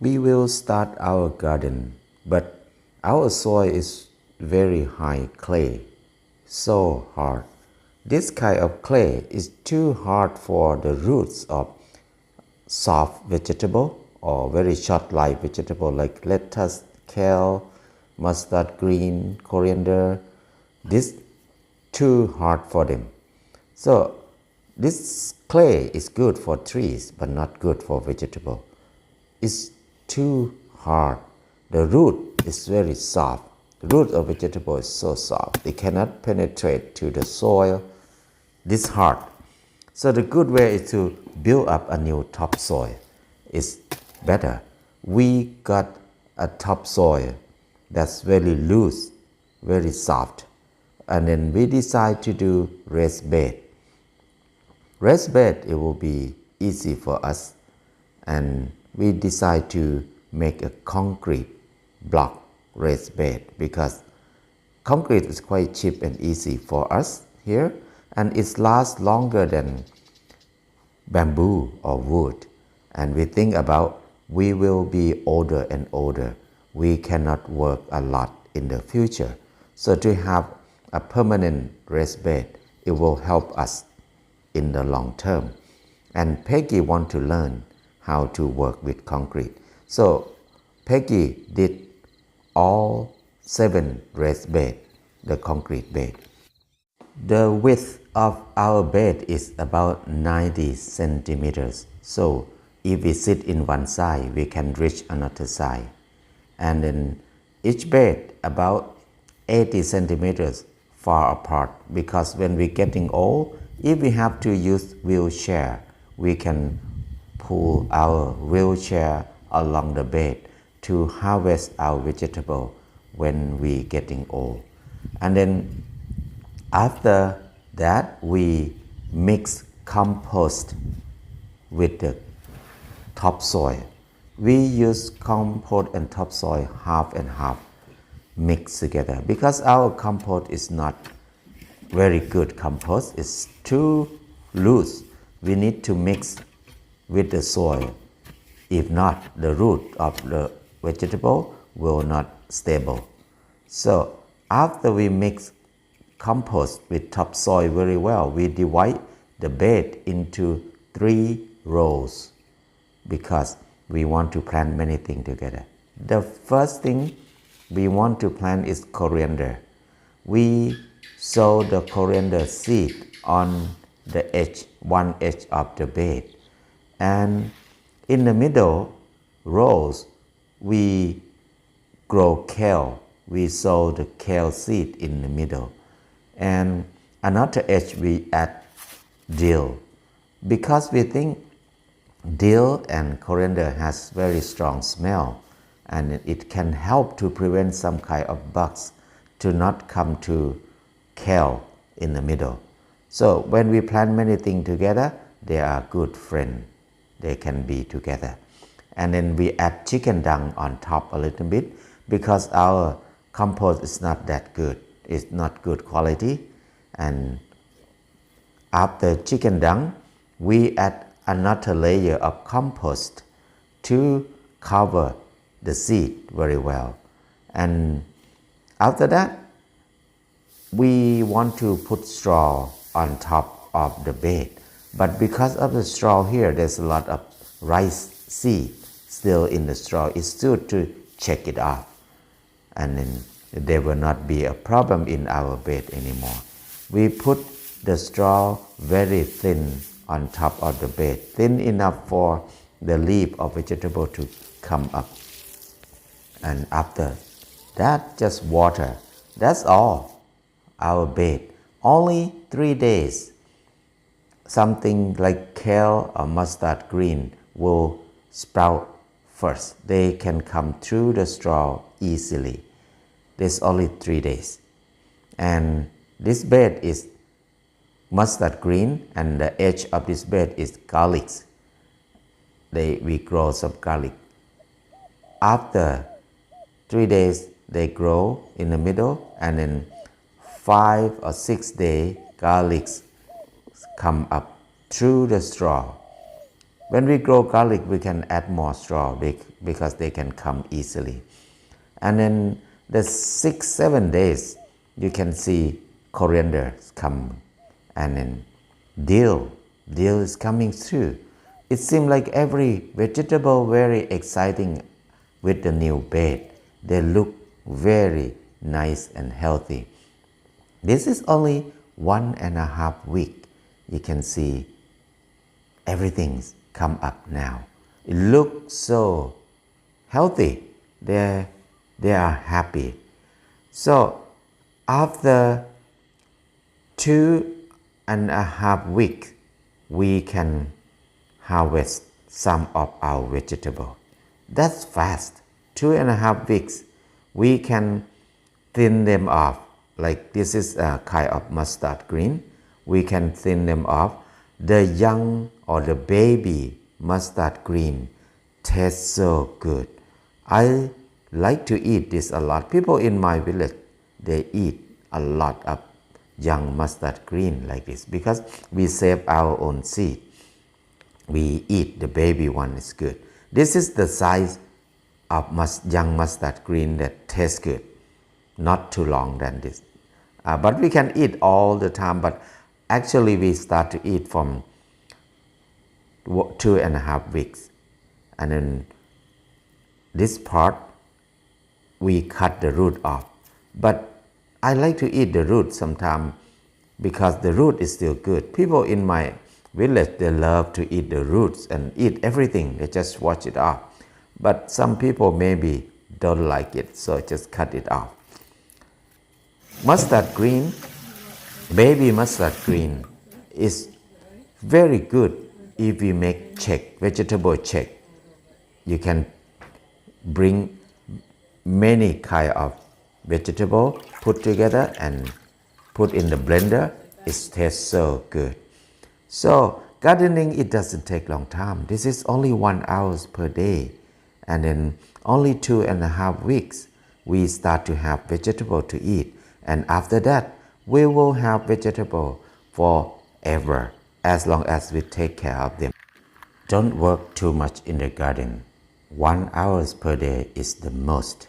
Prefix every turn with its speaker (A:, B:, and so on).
A: We will start our garden, but our soil is very high clay, so hard. This kind of clay is too hard for the roots of soft vegetable or very short life vegetable like lettuce, kale, mustard green, coriander. This too hard for them. So this clay is good for trees but not good for vegetable. It's too hard. The root is very soft. The root of vegetable is so soft. It cannot penetrate to the soil. This hard. So the good way is to build up a new topsoil. It's better. We got a topsoil that's very loose, very soft. And then we decide to do raised bed. Raised bed, it will be easy for us. And we decide to make a concrete block raised bed because concrete is quite cheap and easy for us here, and it lasts longer than bamboo or wood. And we think about we will be older and older. We cannot work a lot in the future. So to have a permanent raised bed, it will help us in the long term. And Peggy want to learn how to work with concrete. So Peggy did all 7 raised bed, the concrete bed. The width of our bed is about 90 centimeters. So if we sit in one side, we can reach another side. And then each bed about 80 centimeters far apart, because when we're getting old, if we have to use wheelchair, we can pull our wheelchair along the bed to harvest our vegetable when we getting old. And then after that, we mix compost with the topsoil. We use compost and topsoil half and half mixed together because our compost is not very good compost. It's too loose. We need to mix with the soil. If not, the root of the vegetable will not stable. So after we mix compost with topsoil very well, we divide the bed into 3 rows because we want to plant many things together. The first thing we want to plant is coriander. We sow the coriander seed on the edge, one edge of the bed. And in the middle rows, we grow kale. We sow the kale seed in the middle. And another edge we add dill. Because we think dill and coriander has very strong smell, and it can help to prevent some kind of bugs to not come to kale in the middle. So when we plant many things together, they are good friends. They can be together. And then we add chicken dung on top a little bit because our compost is not that good. It's not good quality. And after chicken dung, we add another layer of compost to cover the seed very well. And after that, we want to put straw on top of the bed. But because of the straw here, there's a lot of rice seed still in the straw. It's good to check it off. And then there will not be a problem in our bed anymore. We put the straw very thin on top of the bed, thin enough for the leaf of vegetable to come up. And after that, just water. That's all. Our bed. Only 3 days. Something like kale or mustard green will sprout first. They can come through the straw easily. There's only 3 days. And this bed is mustard green, and the edge of this bed is garlic. We grow some garlic. After 3 days, they grow in the middle, and then 5 or 6 days, garlics come up through the straw. When we grow garlic, we can add more straw because they can come easily. And then the 6-7 days, you can see coriander come, and then dill is coming through. It seems like every vegetable very exciting with the new bed. They look very nice and healthy. This is only 1.5 week. You can see everything's come up now. It looks so healthy. They are happy. So after 2.5 weeks, we can harvest some of our vegetable. That's fast. 2.5 weeks, we can thin them off. Like this is a kind of mustard green. We can thin them off. The young or the baby mustard green tastes so good. I like to eat this a lot. People in my village, they eat a lot of young mustard green like this because we save our own seed. We eat the baby one is good. This is the size of young mustard green that tastes good. Not too long than this. But we can eat all the time, but actually we start to eat from 2.5 weeks. And then this part, we cut the root off. But I like to eat the root sometimes because the root is still good. People in my village, they love to eat the roots and eat everything. They just wash it off. But some people maybe don't like it, so just cut it off. Mustard green, baby mustard green is very good if we make vegetable check. You can bring many kind of vegetable, put together and put in the blender. It tastes so good. So gardening, it doesn't take long time. This is only 1 hour per day. And then only 2.5 weeks, we start to have vegetable to eat. And after that, we will have vegetable forever, as long as we take care of them. Don't work too much in the garden. 1 hour per day is the most.